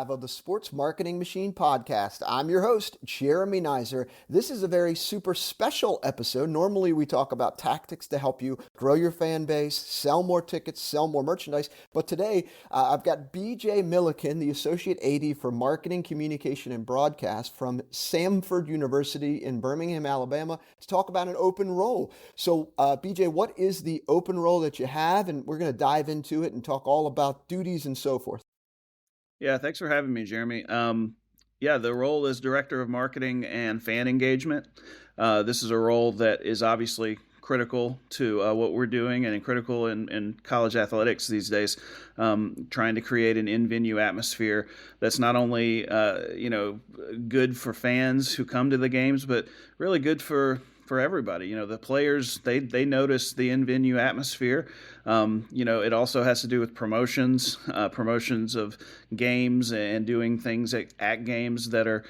5 of the Sports Marketing Machine podcast. I'm your host, Jeremy Neisser. This is a very super special episode. Normally we talk about tactics to help you grow your fan base, sell more tickets, sell more merchandise. But today I've got BJ Millican, the Associate AD for Marketing, Communication, and Broadcast from Samford University in Birmingham, Alabama, to talk about an open role. So BJ, what is the open role that you have? And we're going to dive into it and talk all about duties and so forth. Yeah, thanks for having me, Jeremy. The role is Director of Marketing and Fan Engagement. This is a role that is obviously critical to what we're doing and critical in college athletics these days, trying to create an in-venue atmosphere that's not only good for fans who come to the games, but really good for everybody. The players, they notice the in-venue atmosphere. It also has to do with promotions of games and doing things at games that are,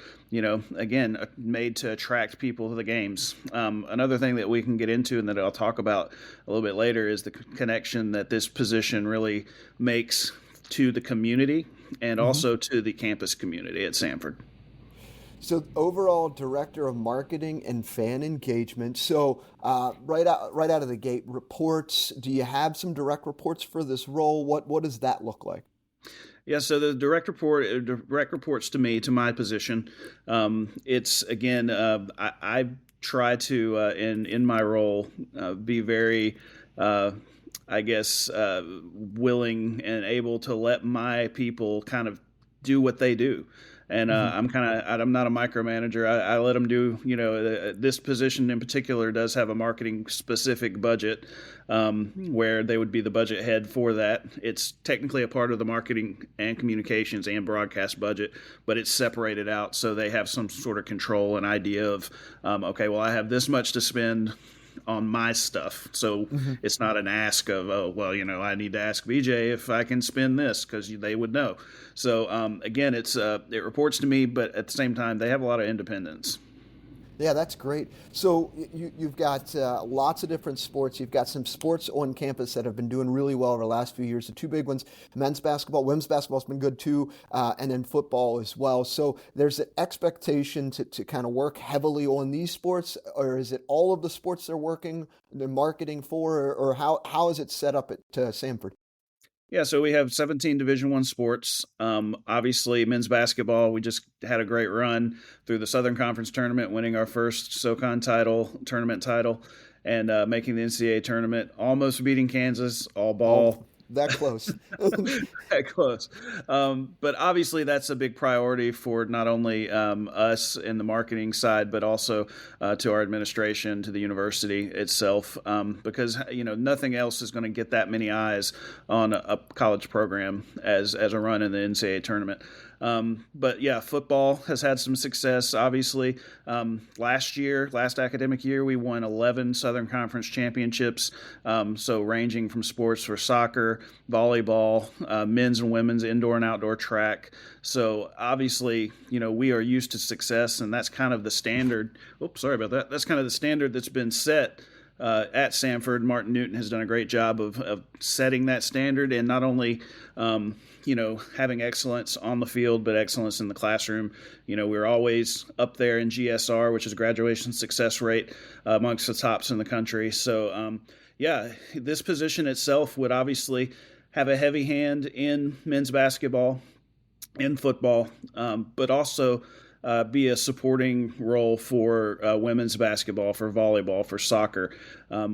again, made to attract people to the games. Another thing that we can get into and that I'll talk about a little bit later is the connection that this position really makes to the community and also to the campus community at Samford. So overall director of marketing and fan engagement. So right out of the gate, reports. Do you have some direct reports for this role? What does that look like? Yeah, so the direct reports to me, to my position. It's again, I try to in my role be very, willing and able to let my people kind of do what they do. And I'm not a micromanager. I let them do, this position in particular does have a marketing specific budget where they would be the budget head for that. It's technically a part of the marketing and communications and broadcast budget, but it's separated out so they have some sort of control and idea of, I have this much to spend on my stuff. So it's not an ask of, I need to ask BJ if I can spend this because they would know. So again, it reports to me, but at the same time, they have a lot of independence. Yeah, that's great. So you've got lots of different sports. You've got some sports on campus that have been doing really well over the last few years. The two big ones, men's basketball, women's basketball has been good too, and then football as well. So there's an expectation to kind of work heavily on these sports, or is it all of the sports they're working the marketing for, or how is it set up at Samford? Yeah, so we have 17 Division I sports. Obviously, men's basketball, we just had a great run through the Southern Conference tournament, winning our first SoCon tournament title, and making the NCAA tournament, almost beating Kansas, all ball. Oh, that close. That close. But obviously, that's a big priority for not only us in the marketing side, but also to our administration, to the university itself, because nothing else is going to get that many eyes on a college program as a run in the NCAA tournament. But yeah, football has had some success, obviously. Last academic year, we won 11 Southern Conference championships. So ranging from sports for soccer, volleyball, men's and women's indoor and outdoor track. So obviously, we are used to success, and that's kind of the standard. Oops, sorry about that. That's kind of the standard that's been set at Samford. Martin Newton has done a great job of setting that standard, and not only having excellence on the field, but excellence in the classroom. We're always up there in GSR, which is graduation success rate, amongst the tops in the country. So, this position itself would obviously have a heavy hand in men's basketball, in football, but also be a supporting role for women's basketball, for volleyball, for soccer.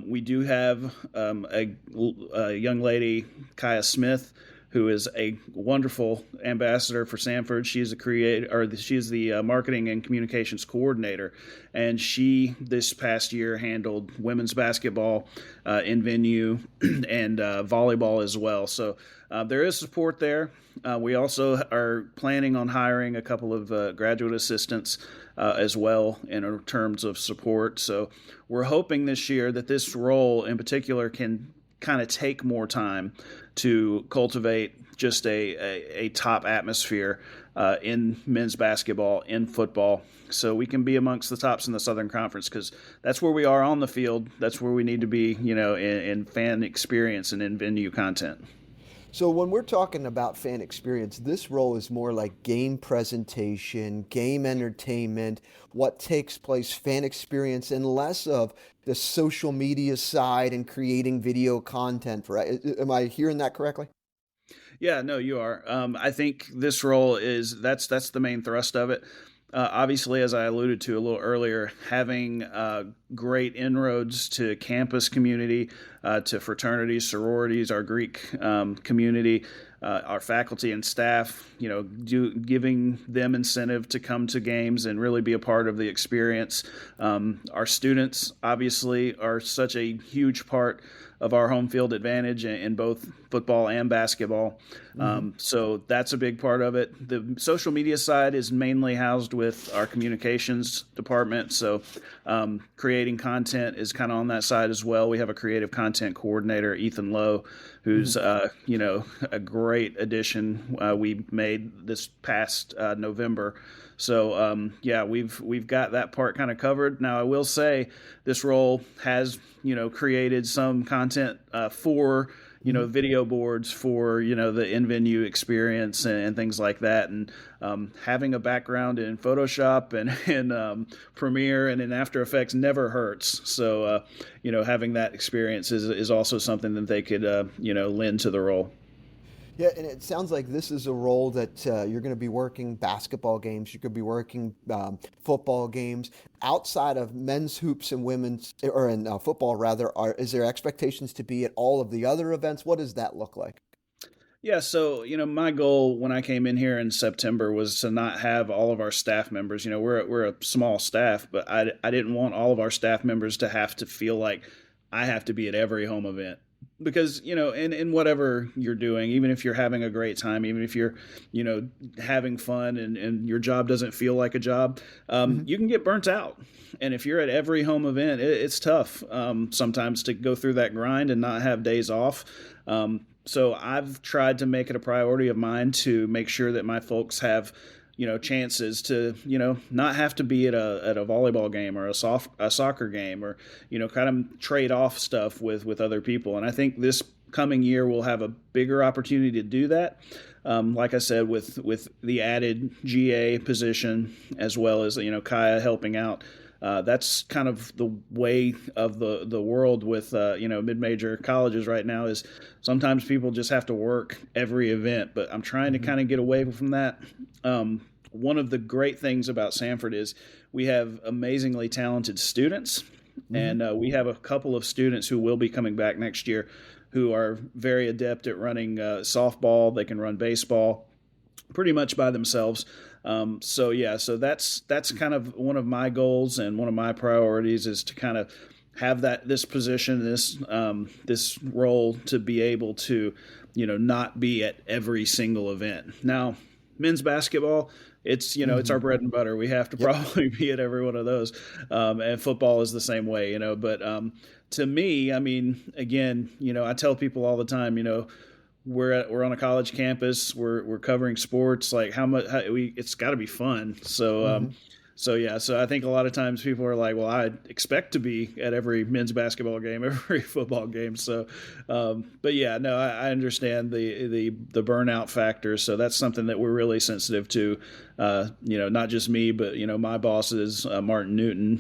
We do have a young lady, Kaya Smith, who is a wonderful ambassador for Samford. She's the marketing and communications coordinator, and she this past year handled women's basketball in venue and volleyball as well. So there is support there. We also are planning on hiring a couple of graduate assistants as well in terms of support. So we're hoping this year that this role in particular can kind of take more time to cultivate just a top atmosphere in men's basketball, in football, so we can be amongst the tops in the Southern Conference, because that's where we are on the field. That's where we need to be, in fan experience and in venue content. So when we're talking about fan experience, this role is more like game presentation, game entertainment, what takes place, fan experience, and less of the social media side and creating video content, right? Am I hearing that correctly? Yeah, no, you are. I think this role is that's the main thrust of it. Obviously, as I alluded to a little earlier, having great inroads to campus community, to fraternities, sororities, our Greek community, our faculty and staff, giving them incentive to come to games and really be a part of the experience. Our students, obviously, are such a huge part of our home field advantage in both football and basketball. So that's a big part of it. The social media side is mainly housed with our communications department. So creating content is kind of on that side as well. We have a creative content coordinator, Ethan Lowe, who's a great addition we made this past November. So yeah, we've got that part kind of covered. Now I will say this role has created some content for video boards for the in venue experience and things like that. And having a background in Photoshop and in Premiere and in After Effects never hurts. So having that experience is also something that they could lend to the role. Yeah, and it sounds like this is a role that you're going to be working basketball games, you could be working football games outside of men's hoops and women's, or in football rather. Is there expectations to be at all of the other events? What does that look like? Yeah, so my goal when I came in here in September was to not have all of our staff members. We're a small staff, but I didn't want all of our staff members to have to feel like I have to be at every home event. Because in whatever you're doing, even if you're having a great time, even if you're having fun and your job doesn't feel like a job, you can get burnt out. And if you're at every home event, it's tough sometimes to go through that grind and not have days off. So I've tried to make it a priority of mine to make sure that my folks have chances to not have to be at a volleyball game or a soccer game, or kind of trade off stuff with other people. And I think this coming year we'll have a bigger opportunity to do that. Like I said, with the added GA position, as well as Kaya helping out. That's kind of the way of the world with mid-major colleges right now, is sometimes people just have to work every event, but I'm trying to kind of get away from that. One of the great things about Samford is we have amazingly talented students, and we have a couple of students who will be coming back next year who are very adept at running softball. They can run baseball pretty much by themselves. So that's kind of one of my goals, and one of my priorities is to kind of have this position, this role, to be able to not be at every single event. Now, men's basketball, it's our bread and butter. We have to probably be at every one of those, and football is the same way. But to me, I mean, again, I tell people all the time, we're on a college campus. We're covering sports. Like it's got to be fun. So I think a lot of times people are like, well, I expect to be at every men's basketball game, every football game. So, but yeah, no, I understand the burnout factor. So that's something that we're really sensitive to. Not just me, but my boss is Martin Newton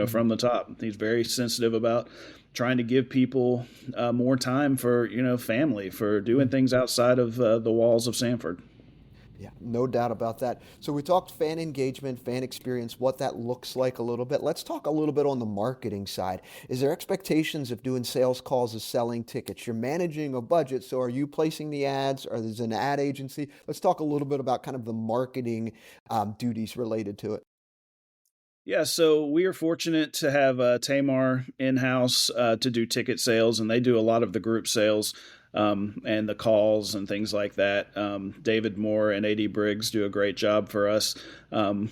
from the top. He's very sensitive about trying to give people more time for family, for doing things outside of the walls of Samford. Yeah, no doubt about that. So we talked fan engagement, fan experience, what that looks like a little bit. Let's talk a little bit on the marketing side. Is there expectations of doing sales calls, of selling tickets? You're managing a budget, so are you placing the ads, or there's an ad agency? Let's talk a little bit about kind of the marketing duties related to it. Yeah, so we are fortunate to have Tamar in-house to do ticket sales, and they do a lot of the group sales and the calls and things like that. David Moore and A.D. Briggs do a great job for us.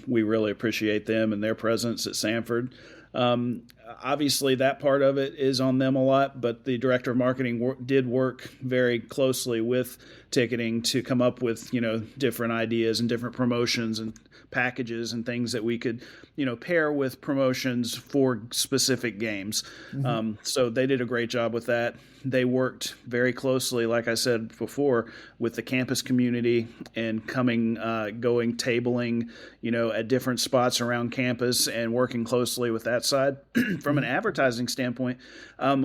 We really appreciate them and their presence at Samford. Obviously, that part of it is on them a lot, but the director of marketing did work very closely with ticketing to come up with different ideas and different promotions and packages and things that we could pair with promotions for specific games. So they did a great job with that. they worked very closely, like I said before, with the campus community and going tabling, at different spots around campus and working closely with that side. From an Hmm. advertising standpoint,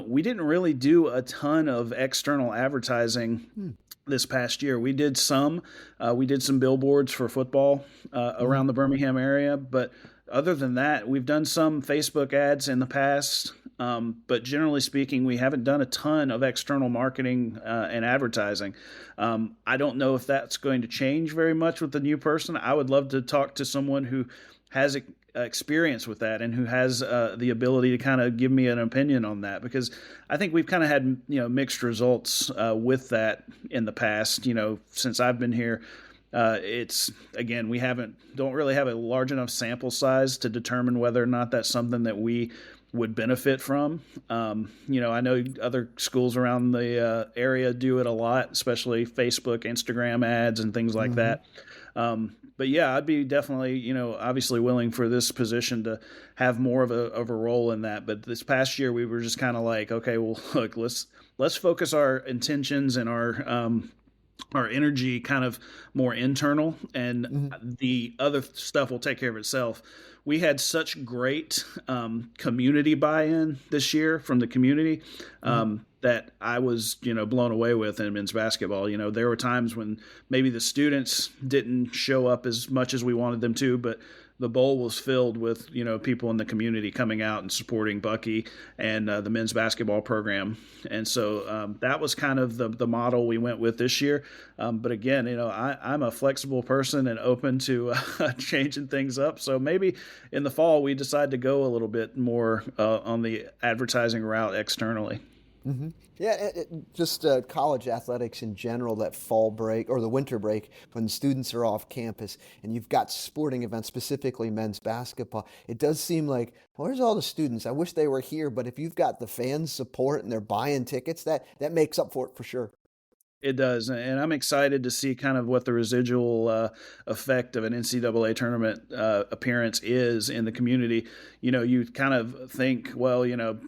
we didn't really do a ton of external advertising this past year. We did some billboards for football Hmm. around the Birmingham area, but other than that, we've done some Facebook ads in the past. But generally speaking, we haven't done a ton of external marketing and advertising. I don't know if that's going to change very much with the new person. I would love to talk to someone who has experience with that and who has the ability to kind of give me an opinion on that, because I think we've kind of had mixed results with that in the past. Since I've been here, it's again, we don't really have a large enough sample size to determine whether or not that's something that we would benefit from. I know other schools around the area do it a lot, especially Facebook, Instagram ads, and things like Hmm. that. But yeah, I'd be definitely, obviously willing for this position to have more of a role in that. But this past year, we were just kind of like, okay, well, look, let's focus our intentions and our energy kind of more internal, and Hmm. the other stuff will take care of itself. We had such great community buy-in this year from the community Hmm. that I was, blown away with in men's basketball. There were times when maybe the students didn't show up as much as we wanted them to, but the bowl was filled with people in the community coming out and supporting Bucky and the men's basketball program. And so that was kind of the model we went with this year. But again, I'm a flexible person and open to changing things up. So maybe in the fall we decide to go a little bit more on the advertising route externally. Hmm. Yeah, just college athletics in general, that fall break or the winter break when students are off campus and you've got sporting events, specifically men's basketball, it does seem like, well, where's all the students? I wish they were here, but if you've got the fans support and they're buying tickets, that makes up for it for sure. It does, and I'm excited to see kind of what the residual effect of an NCAA tournament appearance is in the community. You kind of think, well,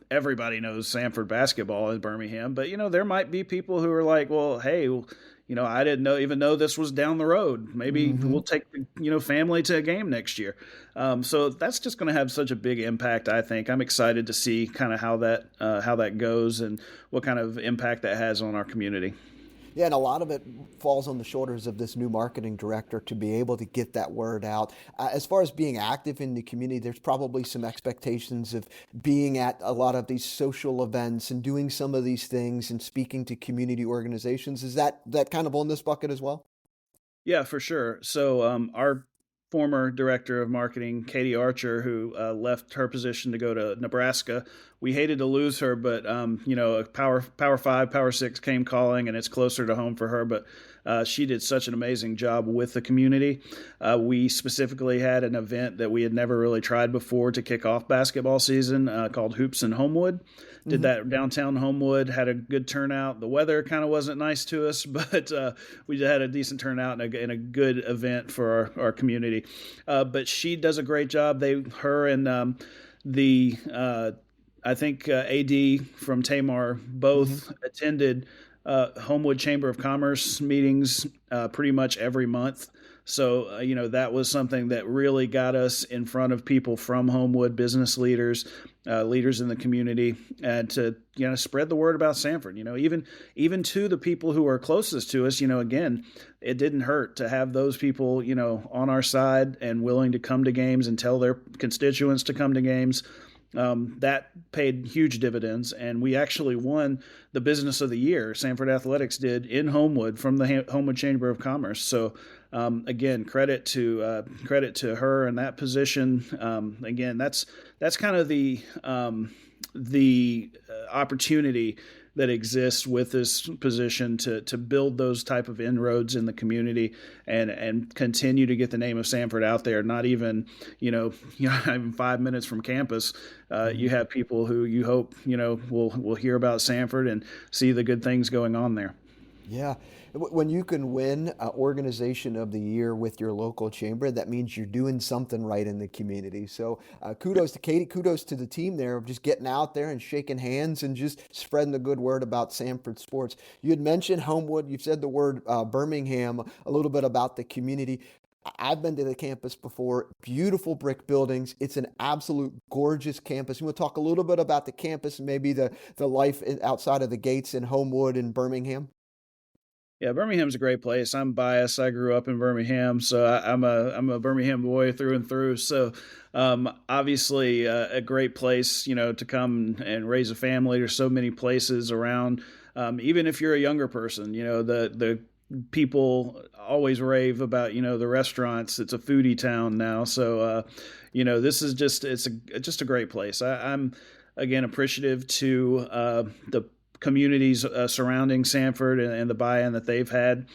everybody knows Samford basketball in Birmingham, but there might be people who are like, well, hey, I didn't even know this was down the road. Maybe Hmm. we'll take family to a game next year. So that's just going to have such a big impact. I think I'm excited to see kind of how that goes and what kind of impact that has on our community. Yeah, and a lot of it falls on the shoulders of this new marketing director to be able to get that word out. As far as being active in the community, there's probably some expectations of being at a lot of these social events and doing some of these things and speaking to community organizations. Is that kind of on this bucket as well? Yeah, for sure. So, our former director of marketing, Katie Archer, who left her position to go to Nebraska, we hated to lose her, but a Power Five, Power Six came calling, and it's closer to home for her. But she did such an amazing job with the community. We specifically had an event that we had never really tried before to kick off basketball season called Hoops in Homewood. Did Hmm. that downtown Homewood, had a good turnout. The weather kind of wasn't nice to us, but we had a decent turnout and a good event for our community. But she does a great job. Her and the I think AD from Tamar Hmm. both attended Homewood Chamber of Commerce meetings pretty much every month. So, that was something that really got us in front of people from Homewood, business leaders, leaders in the community, and to, spread the word about Samford. Even to the people who are closest to us, again, it didn't hurt to have those people, on our side and willing to come to games and tell their constituents to come to games. That paid huge dividends, and we actually won the Business of the Year. Samford Athletics did in Homewood from the Homewood Chamber of Commerce. So, again, credit to her in that position. Again, that's kind of the opportunity that exists with this position to build those type of inroads in the community and continue to get the name of Samford out there. Not even not even 5 minutes from campus, you Hmm. have people who you hope will hear about Samford and see the good things going on there. Yeah. When you can win Organization of the Year with your local chamber, that means you're doing something right in the community. So kudos to Katie, kudos to the team there of just getting out there and shaking hands and just spreading the good word about Samford sports. You had mentioned Homewood. You've said the word Birmingham, a little bit about the community. I've been to the campus before. Beautiful brick buildings. It's an absolute gorgeous campus. You want to talk a little bit about the campus and maybe the life outside of the gates in Homewood and Birmingham? Yeah, Birmingham's a great place. I'm biased. I grew up in Birmingham, so I'm a Birmingham boy through and through. So, obviously, a great place, to come and raise a family. There's so many places around. Even if you're a younger person, the people always rave about, the restaurants. It's a foodie town now, so this is just a great place. I'm again appreciative to the communities surrounding Samford and the buy-in that they've had.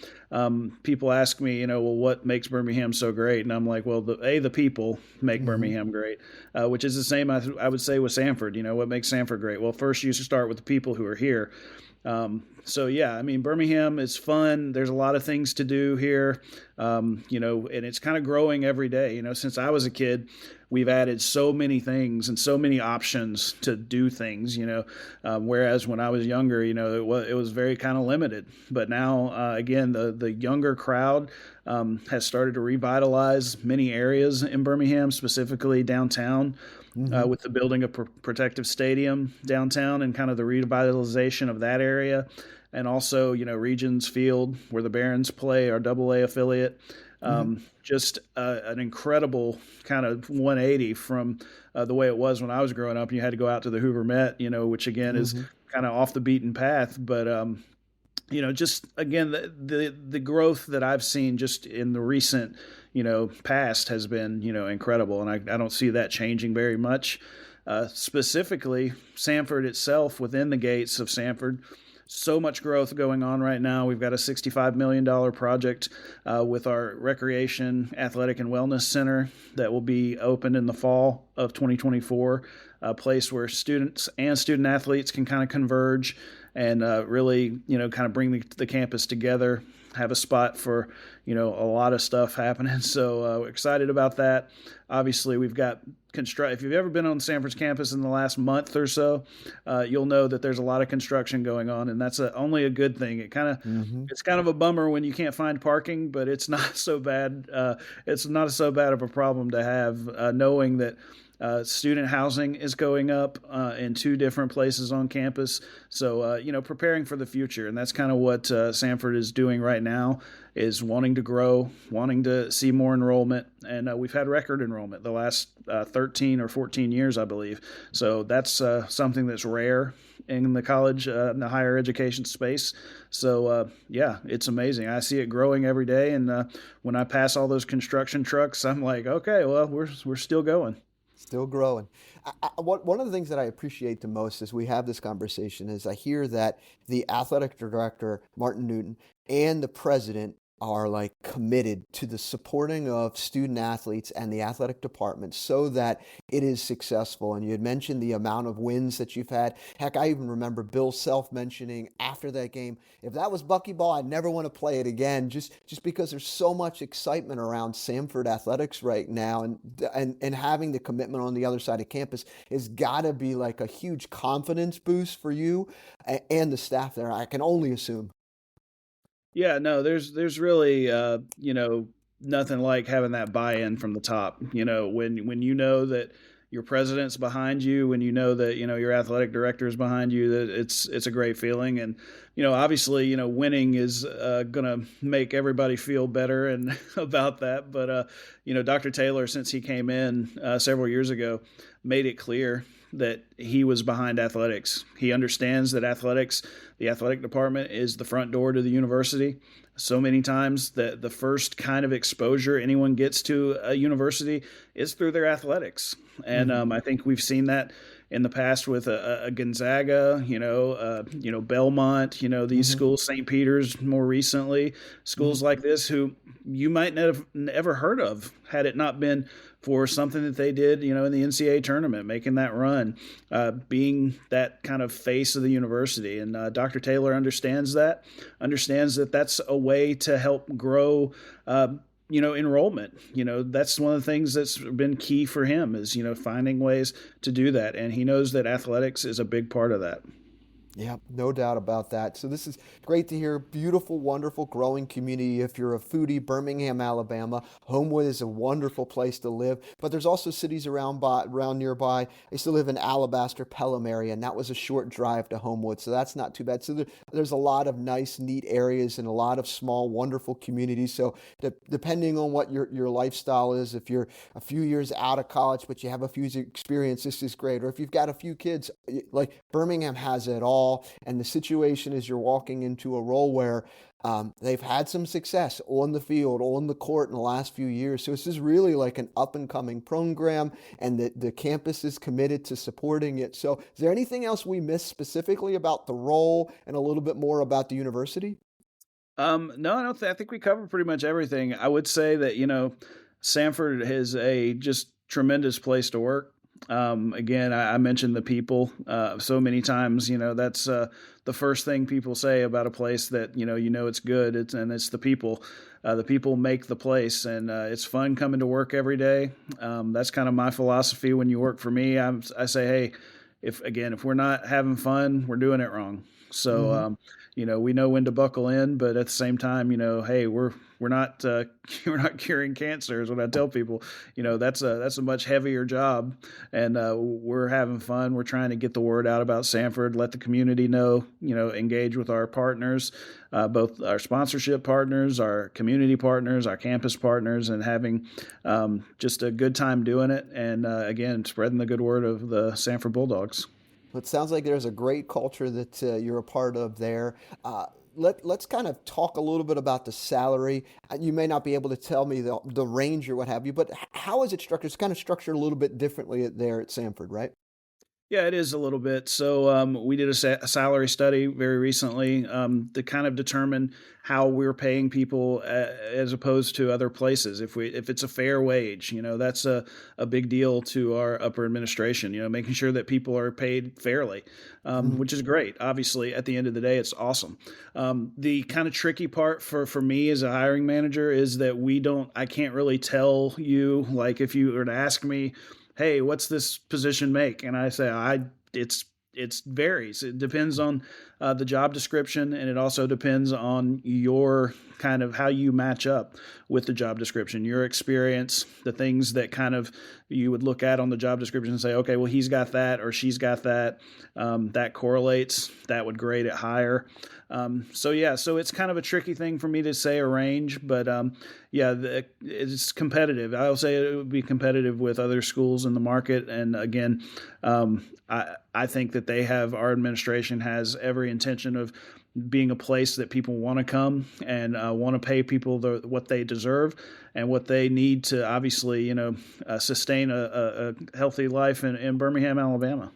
People ask me, well, what makes Birmingham so great? And I'm like, well, the people make Hmm. Birmingham great, which is the same I would say with Samford. What makes Samford great? Well, first you should start with the people who are here. So yeah, I mean, Birmingham is fun. There's a lot of things to do here, and it's kind of growing every day. Since I was a kid, we've added so many things and so many options to do things. Whereas when I was younger, it was very kind of limited. But now, again, the younger crowd has started to revitalize many areas in Birmingham, specifically downtown Hmm. with the building of Protective Stadium downtown and kind of the revitalization of that area. And also, Regions Field, where the Barons play, our AA affiliate. Hmm. Just an incredible kind of 180 from the way it was when I was growing up. You had to go out to the Hoover Met, which again is Hmm. kind of off the beaten path. But just again, the growth that I've seen just in the recent, past has been, incredible, and I don't see that changing very much. Specifically, Samford itself, within the gates of Samford, so much growth going on right now. We've got a $65 million project with our Recreation, Athletic, and Wellness Center that will be opened in the fall of 2024, a place where students and student athletes can kind of converge and really, kind of bring the campus together, have a spot for, a lot of stuff happening. So excited about that. Obviously, we've got if you've ever been on Samford's campus in the last month or so, you'll know that there's a lot of construction going on, and that's only a good thing. Hmm. It's kind of a bummer when you can't find parking, but it's not so bad. It's not so bad of a problem to have, knowing that student housing is going up in two different places on campus. So, preparing for the future. And that's kind of what Samford is doing right now, is wanting to grow, wanting to see more enrollment. And we've had record enrollment the last 13 or 14 years, I believe. So that's something that's rare in the college, in the higher education space. So, yeah, it's amazing. I see it growing every day. And when I pass all those construction trucks, I'm like, okay, well, we're still going. Still growing. One of the things that I appreciate the most as we have this conversation is I hear that the athletic director, Martin Newton, and the president are like committed to the supporting of student athletes and the athletic department so that it is successful. And you had mentioned the amount of wins that you've had. Heck, I even remember Bill Self mentioning after that game, if that was Buckyball, I'd never want to play it again. Just because there's so much excitement around Samford athletics right now, and having the commitment on the other side of campus has got to be like a huge confidence boost for you and the staff there. I can only assume. Yeah, no, there's really nothing like having that buy-in from the top. When you know that your president's behind you, when you know that your athletic director is behind you, that it's a great feeling. And obviously, winning is gonna make everybody feel better and about that. But Dr. Taylor, since he came in several years ago, made it clear that he was behind athletics. He understands that the athletic department is the front door to the university. So many times that the first kind of exposure anyone gets to a university is through their athletics. And Hmm. I think we've seen that in the past with a Gonzaga, Belmont, these Hmm. schools, St. Peter's more recently, Hmm. schools like this who you might never heard of had it not been for something that they did, in the NCAA tournament, making that run, being that kind of face of the university. And Dr. Taylor understands that that's a way to help grow. Enrollment. That's one of the things that's been key for him is, finding ways to do that. And he knows that athletics is a big part of that. Yeah, no doubt about that. So this is great to hear. Beautiful, wonderful, growing community. If you're a foodie, Birmingham, Alabama, Homewood is a wonderful place to live. But there's also cities around nearby. I used to live in Alabaster, Pelham area, and that was a short drive to Homewood, so that's not too bad. So there's a lot of nice, neat areas and a lot of small, wonderful communities. So depending on what your lifestyle is, if you're a few years out of college but you have a few years experience, this is great. Or if you've got a few kids, like Birmingham has it all. And the situation is you're walking into a role where they've had some success on the field, on the court in the last few years. So this is really like an up and coming program, and the campus is committed to supporting it. So is there anything else we missed specifically about the role and a little bit more about the university? No, I don't. I think we covered pretty much everything. I would say that Samford is a just tremendous place to work. Again, I mentioned the people so many times. That's the first thing people say about a place that it's good. It's the people. The people make the place, and it's fun coming to work every day. That's kind of my philosophy when you work for me. I say, hey, if we're not having fun, we're doing it wrong. So we know when to buckle in, but at the same time, hey, we're not we're not curing cancer is what I tell people. That's a much heavier job, and we're having fun. We're trying to get the word out about Samford, let the community know, engage with our partners, both our sponsorship partners, our community partners, our campus partners, and having just a good time doing it. And again, spreading the good word of the Samford Bulldogs. It sounds like there's a great culture that you're a part of there. Let's kind of talk a little bit about the salary. You may not be able to tell me the range or what have you, but how is it structured? It's kind of structured a little bit differently there at Samford, right? Yeah, it is a little bit. So we did a salary study very recently to kind of determine how we're paying people as opposed to other places. If it's a fair wage, that's a big deal to our upper administration. Making sure that people are paid fairly, which is great. Obviously, at the end of the day, it's awesome. The kind of tricky part for me as a hiring manager is that I can't really tell you, like if you were to ask me, hey, what's this position make? And I say, it's varies. It depends on the job description, and it also depends on your kind of how you match up with the job description, your experience, the things that kind of you would look at on the job description and say, okay, well, he's got that or she's got that. That correlates. That would grade it higher. So it's kind of a tricky thing for me to say a range, but it's competitive. I'll say it would be competitive with other schools in the market. And again, I think that our administration has every intention of being a place that people want to come and want to pay people what they deserve and what they need to obviously, sustain a healthy life in Birmingham, Alabama.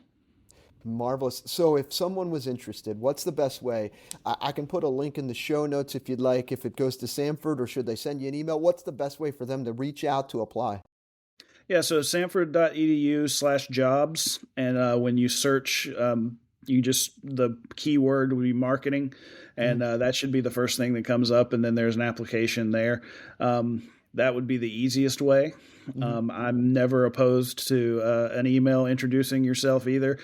Marvelous. So if someone was interested, what's the best way? I can put a link in the show notes if you'd like, if it goes to Samford, or should they send you an email? What's the best way for them to reach out to apply? Yeah, so samford.edu/jobs. And when you search, the keyword would be marketing. And that should be the first thing that comes up. And then there's an application there. That would be the easiest way. I'm never opposed to an email introducing yourself either.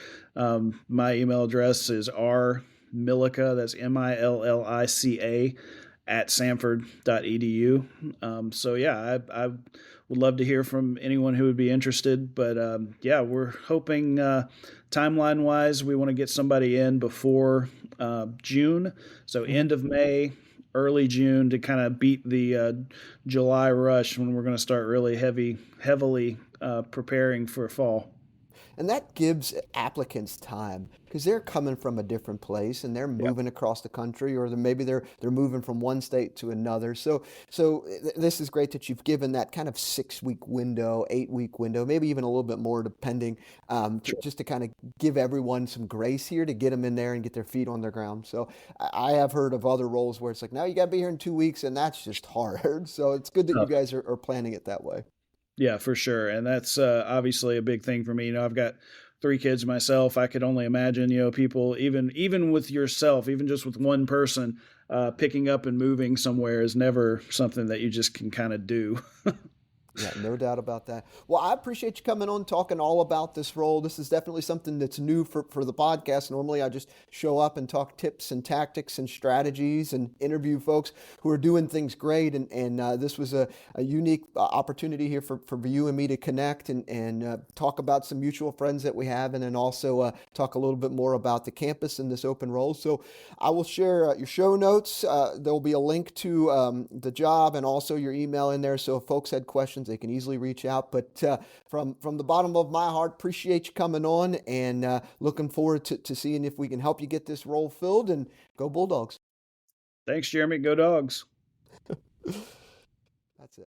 My email address is rmillica, that's Millica, at samford.edu. So yeah, I would love to hear from anyone who would be interested. But we're hoping timeline wise, we want to get somebody in before June. So end of May, early June, to kind of beat the July rush when we're going to start really heavily preparing for fall. And that gives applicants time because they're coming from a different place and they're Yep. moving across the country, or maybe they're moving from one state to another. So this is great that you've given that kind of 6 week window, 8 week window, maybe even a little bit more depending, just to kind of give everyone some grace here to get them in there and get their feet on the ground. So I have heard of other roles where it's like, now you got to be here in 2 weeks, and that's just hard. So it's good that you guys are planning it that way. Yeah, for sure. And that's obviously a big thing for me. I've got three kids myself, I could only imagine, people, even with yourself, even just with one person, picking up and moving somewhere is never something that you just can kind of do. Yeah, no doubt about that. Well, I appreciate you coming on talking all about this role. This is definitely something that's new for the podcast. Normally, I just show up and talk tips and tactics and strategies and interview folks who are doing things great. And this was a unique opportunity here for you and me to connect and talk about some mutual friends that we have, and then also talk a little bit more about the campus and this open role. So I will share your show notes. There'll be a link to the job and also your email in there. So if folks had questions, they can easily reach out. But from the bottom of my heart, appreciate you coming on, and looking forward to seeing if we can help you get this role filled. And go Bulldogs. Thanks, Jeremy. Go Dogs.